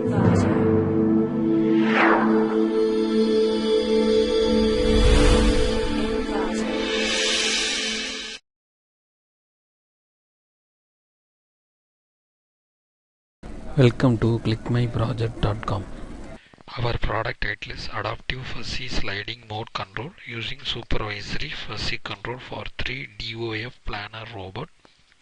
Welcome to clickmyproject.com. Our product title is Adaptive Fuzzy Sliding Mode Control using Supervisory Fuzzy Control for 3 DOF planar robot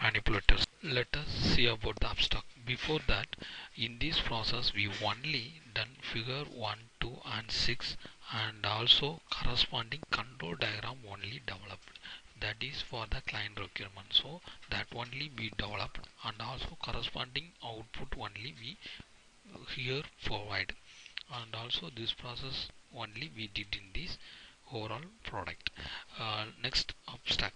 manipulators. Let us see about the abstract. Before that, in this process we only done figure 1, 2 and 6 and also corresponding control diagram only developed. That is for the client requirement, so that only we developed, and also corresponding output only we here provide, and also this process only we did in this overall product. Next abstract.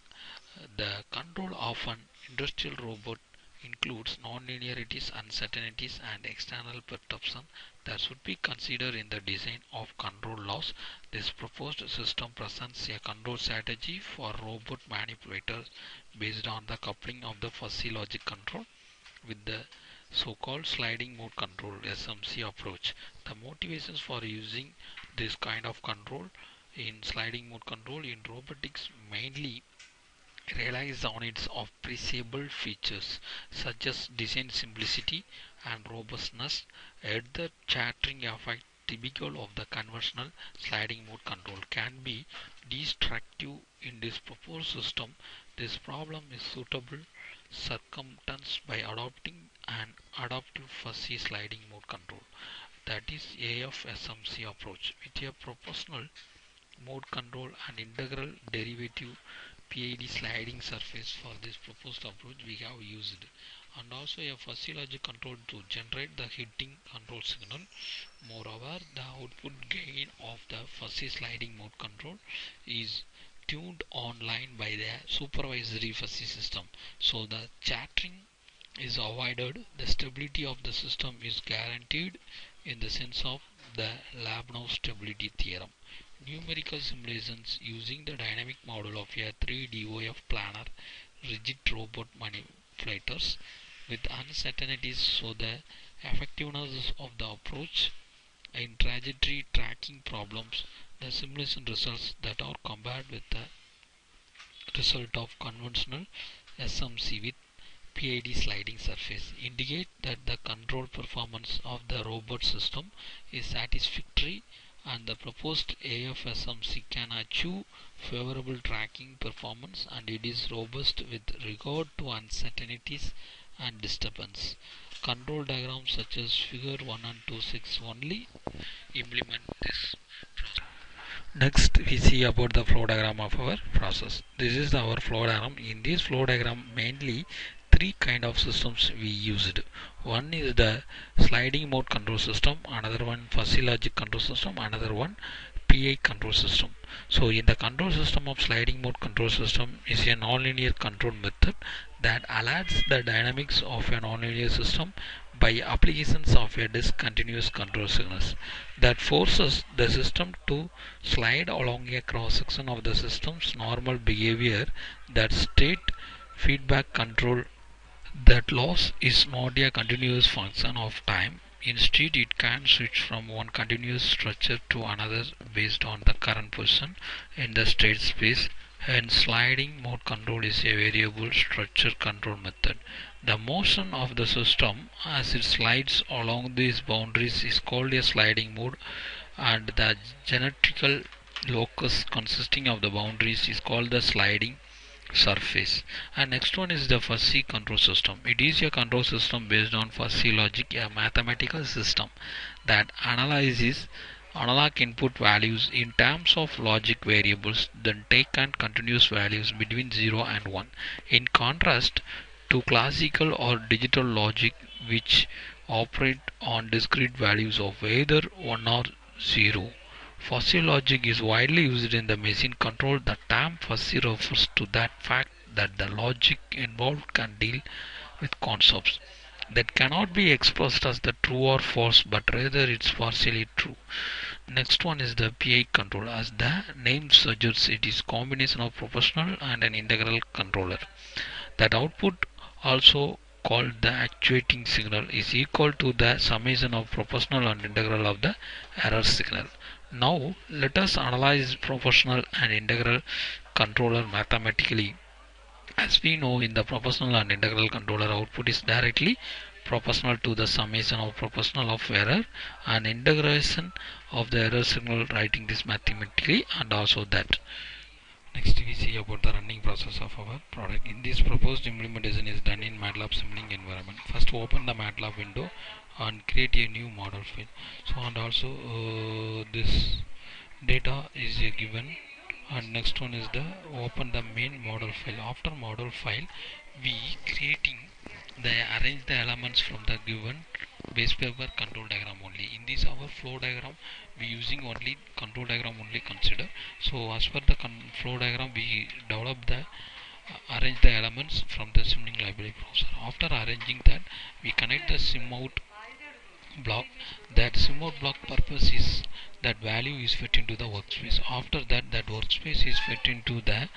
The control of an industrial robot includes non-linearities, uncertainties and external perturbations that should be considered in the design of control laws. This proposed system presents a control strategy for robot manipulators based on the coupling of the fuzzy logic control with the so-called sliding mode control (SMC) approach. The motivations for using this kind of control in sliding mode control in robotics mainly relies on its appreciable features such as design simplicity and robustness, yet the chattering effect typical of the conventional sliding mode control can be destructive in this proposed system. This problem is suitable circumstanced by adopting an adaptive fuzzy sliding mode control, that is AFSMC approach, with a proportional mode control and integral derivative PID sliding surface. For this proposed approach we have used, and also a fuzzy logic control to generate the hitting control signal. Moreover, the output gain of the fuzzy sliding mode control is tuned online by the supervisory fuzzy system, so the chattering is avoided. The stability of the system is guaranteed in the sense of the Lyapunov stability theorem. Numerical simulations using the dynamic model of a 3 DOF planar rigid robot manipulators with uncertainties show the effectiveness of the approach in trajectory tracking problems. The simulation results that are compared with the result of conventional SMC with PID sliding surface indicate that the control performance of the robot system is satisfactory, and the proposed AFSMC can achieve favorable tracking performance, and it is robust with regard to uncertainties and disturbance. Control diagrams such as figure 1 and 2.6 only implement this process. Next we see about the flow diagram of our process. This is our flow diagram. In this flow diagram mainly three kind of systems we used. One is the sliding mode control system, another one fuzzy logic control system, another one PI control system. So in the control system of sliding mode control system is a nonlinear control method that alerts the dynamics of a nonlinear system by applications of a discontinuous control signals that forces the system to slide along a cross section of the system's normal behavior. That state feedback control that loss is not a continuous function of time. Instead, it can switch from one continuous structure to another based on the current position in the state space. Hence, sliding mode control is a variable structure control method. The motion of the system as it slides along these boundaries is called a sliding mode, and the geometrical locus consisting of the boundaries is called the sliding surface. And next one is the fuzzy control system. It is a control system based on fuzzy logic, a mathematical system that analyzes analog input values in terms of logic variables, then take and continuous values between 0 and 1. In contrast to classical or digital logic, which operate on discrete values of either 1 or 0. Fuzzy logic is widely used in the machine control. The term fuzzy refers to that fact that the logic involved can deal with concepts that cannot be expressed as the true or false, but rather it's partially true. Next one is the PI control. As the name suggests, it is combination of proportional and an integral controller. That output also called the actuating signal is equal to the summation of proportional and integral of the error signal. Now let us analyze proportional and integral controller mathematically. As we know, in the proportional and integral controller, output is directly proportional to the summation of proportional of error and integration of the error signal. Writing this mathematically, and also that. Next we see about the running process of our product. In this proposed implementation is done in Matlab assembling environment. First open the Matlab window and create a new model file. So and also this data is given, and next one is the open the main model file. After model file we creating the arrange the elements from the given base paper control diagram only. In this our flow diagram we using only control diagram only consider. So as per the flow diagram we develop the arrange the elements from the assembling library browser. After arranging that we connect the sim out block. That sim out block purpose is that value is fit into the workspace. After that workspace is fit into the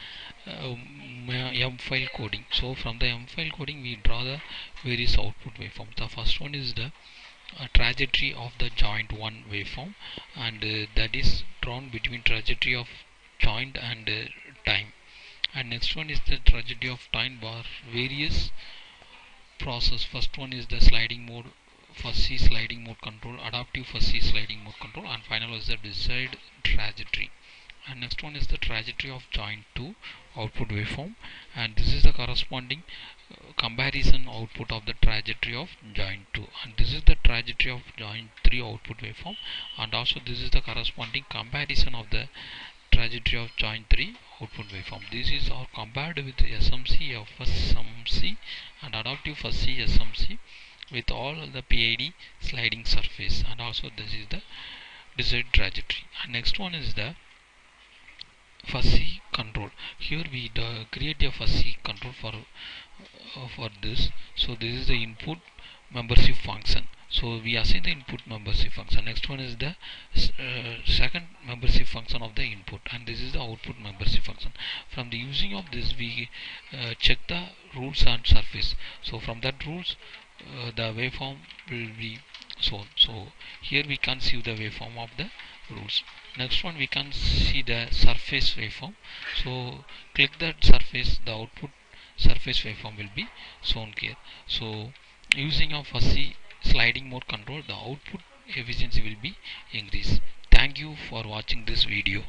M file coding. So from the M file coding we draw the various output waveforms. The first one is the trajectory of the joint 1 waveform, and that is drawn between trajectory of joint and time. And next one is the trajectory of time bar various process. First one is the sliding mode, fuzzy sliding mode control, adaptive fuzzy sliding mode control, and final is the desired trajectory. And next one is the trajectory of joint 2 output waveform, and this is the corresponding comparison output of the trajectory of joint 2, and this is the trajectory of joint 3 output waveform, and also this is the corresponding comparison of the trajectory of joint 3 output waveform. This is all compared with SMC, FSMC and adaptive fuzzy SMC with all the PID sliding surface, and also this is the desired trajectory. And next one is the fuzzy control. Here we create a fuzzy control for this. So this is the input membership function. So we assign the input membership function. Next one is the second membership function of the input, and this is the output membership function. From the using of this we check the rules on surface. So from that rules the waveform will be shown. So here we can see the waveform of the rules. Next one we can see the surface waveform. So click that surface, the output surface waveform will be shown here. So using a fuzzy sliding mode control, the output efficiency will be increased. Thank you for watching this video.